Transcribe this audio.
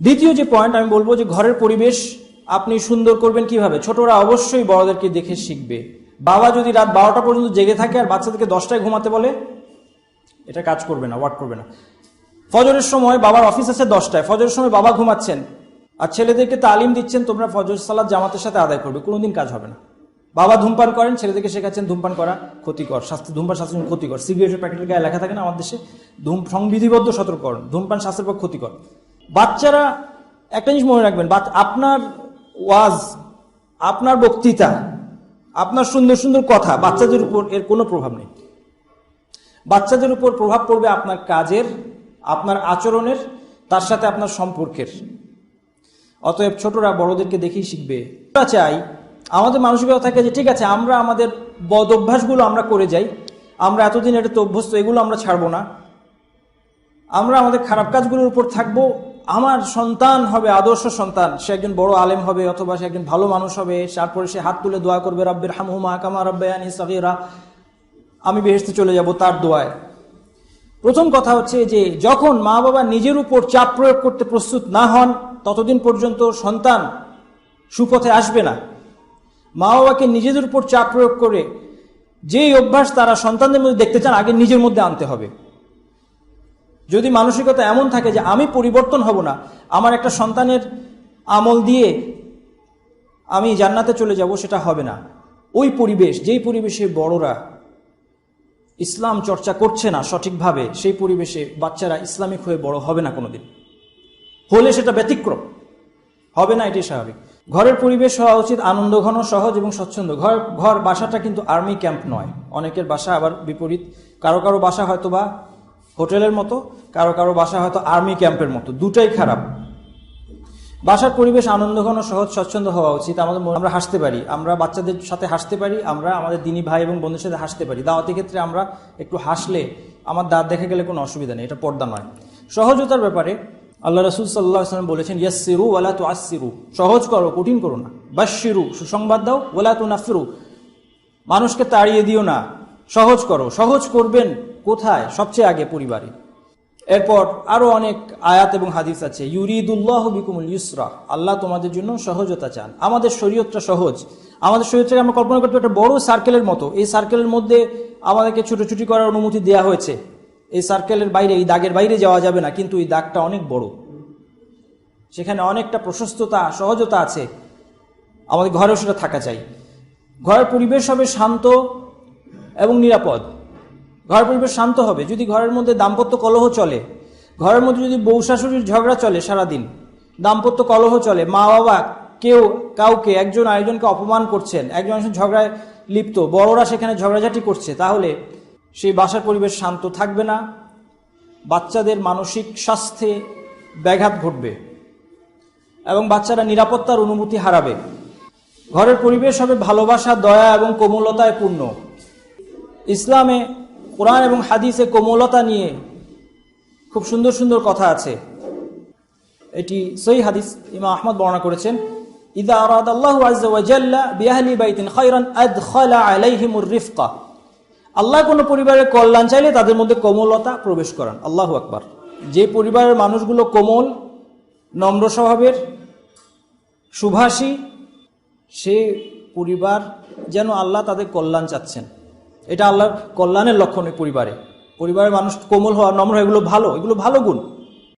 দ্বিতীয় যে পয়েন্ট আমি বলবো যে ঘরের পরিবেশ আপনি সুন্দর করবেন কিভাবে। ছোটরা অবশ্যই বড়দেরকে দেখে শিখবে। বাবা যদি রাত 12টা পর্যন্ত জেগে থাকে আর বাচ্চাদেরকে 10টায় ঘুমাতে বলে, এটা কাজ করবে না, ওয়ার্ক করবে না। ফজরের সময় বাবার অফিস আছে 10টায়, ফজরের সময় বাবা ঘুমাচ্ছেন আর ছেলেদেরকে তালিম দিচ্ছেন তোমরা ফজর সালাত জামাতের সাথে আদায় করবে, কোনোদিন কাজ হবে না। বাবা ধূমপান করেন, ছেলেদেরকে শেখাচ্ছেন ধূমপান করা ক্ষতিকর, ধূমপান স্বাস্থ্যের জন্য ক্ষতিকর। সিগারেটের প্যাকেটের গায়ে লেখা থাকে না আমাদের দেশে, সংবিধিবদ্ধ সতর্করণ, ধূমপান স্বাস্থ্যের পক্ষে ক্ষতিকর। বাচ্চারা একটা জিনিস মনে রাখবেন, আপনার ওয়াজ, আপনার বক্তৃতা, আপনার সুন্দর সুন্দর কথা বাচ্চাদের উপর এর কোনো প্রভাব নেই। বাচ্চাদের উপর প্রভাব পড়বে আপনার কাজের, আপনার আচরণের, তার সাথে আপনার সম্পর্কের। অতএব ছোটরা বড়দেরকে দেখেই শিখবে। আমরা চাই আমাদের মানসিকতা থাকে যে ঠিক আছে আমরা আমাদের বদ অভ্যাসগুলো আমরা করে যাই, আমরা এতদিন এটাতে অভ্যস্ত, এগুলো আমরা ছাড়বো না, আমরা আমাদের খারাপ কাজগুলোর উপর থাকবো। আমার সন্তান হবে আদর্শ সন্তান, সে একজন বড় আলেম হবে অথবা সে একজন ভালো মানুষ হবে, তারপরে সে হাত তুলে দোয়া করবে রব্বির হামহুমা কামা রাব্বায়ানি সগীরা, আমি বেহেশতে চলে যাব তার দোয়ায়। প্রথম কথা হচ্ছে যে যখন মা বাবা নিজের উপর চাপ প্রয়োগ করতে প্রস্তুত না হন ততদিন পর্যন্ত সন্তান সুপথে আসবে না। মা বাবাকে নিজেদের উপর চাপ প্রয়োগ করে যেই অভ্যাস তারা সন্তানদের মধ্যে দেখতে চান আগে নিজের মধ্যে আনতে হবে। যদি মানসিকতা এমন থাকে যে আমি পরিবর্তন হব না, আমার একটা সন্তানের আমল দিয়ে আমি জান্নাতে চলে যাব, সেটা হবে না। ওই পরিবেশ, যেই পরিবেশে বড়রা ইসলাম চর্চা করছে না সঠিকভাবে, সেই পরিবেশে বাচ্চারা ইসলামিক হয়ে বড় হবে না কোনোদিন। হলে সেটা ব্যতিক্রম, হবে না, এটাই স্বাভাবিক। ঘরের পরিবেশ হওয়া উচিত আনন্দঘন, সহজ এবং স্বচ্ছন্দ। ঘর বাসাটা কিন্তু আর্মি ক্যাম্প নয়। অনেকের বাসা আবার বিপরীত, কারো কারো বাসা হয়তো বা হোটেলের মতো, কারো কারো বাসা হয়তো আর্মি ক্যাম্পের মতো, দুটাই খারাপ। বাসার পরিবেশ আনন্দঘন, সহজ, স্বচ্ছন্দ হওয়া উচিত। আমরা হাসতে পারি, আমরা বাচ্চাদের সাথে হাসতে পারি, আমরা আমাদের দিনী ভাই এবং বন্ধুদের সাথে হাসতে পারি। দাওয়াতি ক্ষেত্রে আমরা একটু হাসলে আমার দাঁত দেখা গেলে কোনো অসুবিধা নেই, এটা পর্দা নয়। সহজতার ব্যাপারে আল্লাহ রাসূল সাল্লাল্লাহু আলাইহি ওয়াসাল্লাম বলেছেন ইয়াসসিরু ওয়ালা তুআসসিরু, সহজ করো, কঠিন করো না। বাশশিরু, সুসংবাদ দাও, ওয়ালা তুনাফিরু, মানুষকে তাড়িয়ে দিও না, সহজ করো। সহজ করবেন কোথায়? সবচেয়ে আগে পরিবারে। এরপর আরো অনেক আয়াত এবং হাদিস আছে। ইউরিদুল্লাহু বিকুমুল ইউসরা, আল্লাহ তোমাদের জন্য সহজতা চান। আমাদের শরীয়তটা সহজ। আমাদের শরীয়তটাকে আমরা কল্পনা করতে একটা বড় সার্কেলের মতো, এই সার্কেলের মধ্যে আমাদেরকে ছুটোছুটি করার অনুমতি দেওয়া হয়েছে। এই সার্কেলের বাইরে, এই দাগের বাইরে যাওয়া যাবে না, কিন্তু এই দাগটা অনেক বড়, সেখানে অনেকটা প্রশস্ততা, সহজতা আছে। আমাদের ঘরেও সেটা থাকা চাই। ঘরের পরিবেশ হবে শান্ত এবং নিরাপদ। ঘরের পরিবেশ শান্ত হবে যদি ঘরের মধ্যে দাম্পত্য কলহ চলে, ঘরের মধ্যে যদি বউ শাশুড়ির ঝগড়া চলে সারাদিন, দাম্পত্য কলহ চলে, মা বাবা কেউ কাউকে, একজন আরেকজনকে অপমান করছেন, একজন ঝগড়ায় লিপ্ত, বড়রা সেখানে ঝগড়াঝাটি করছে, তাহলে সেই বাসার পরিবেশ শান্ত থাকবে না। বাচ্চাদের মানসিক স্বাস্থ্যে ব্যাঘাত ঘটবে এবং বাচ্চারা নিরাপত্তার অনুভূতি হারাবে। ঘরের পরিবেশ হবে ভালোবাসা, দয়া এবং কোমলতায় পূর্ণ। ইসলামে, কোরআন এবং হাদিসে কোমলতা নিয়ে খুব সুন্দর সুন্দর কথা আছে। এটি সহিহ হাদিস, ইমাম আহমদ বর্ণনা করেছেন, ইযা আরাদাল্লাহু আযজা ওয়া জাল্লা বিআহলি বাইতিন খায়রান আদখালা আলাইহিমুর রিফকা, আল্লাহ কোন পরিবারের কল্যাণ চাইলে তাদের মধ্যে কোমলতা প্রবেশ করান। আল্লাহু আকবার। যে পরিবারের মানুষগুলো কোমল, নম্র স্বভাবের, সুভাষী, সে পরিবার যেন আল্লাহ তাদের কল্যাণ চাচ্ছেন। এটা আল্লাহর কল্যাণের লক্ষণ। পরিবারের মানুষ কোমল হওয়া, নম্র, এগুলো ভালো গুণ।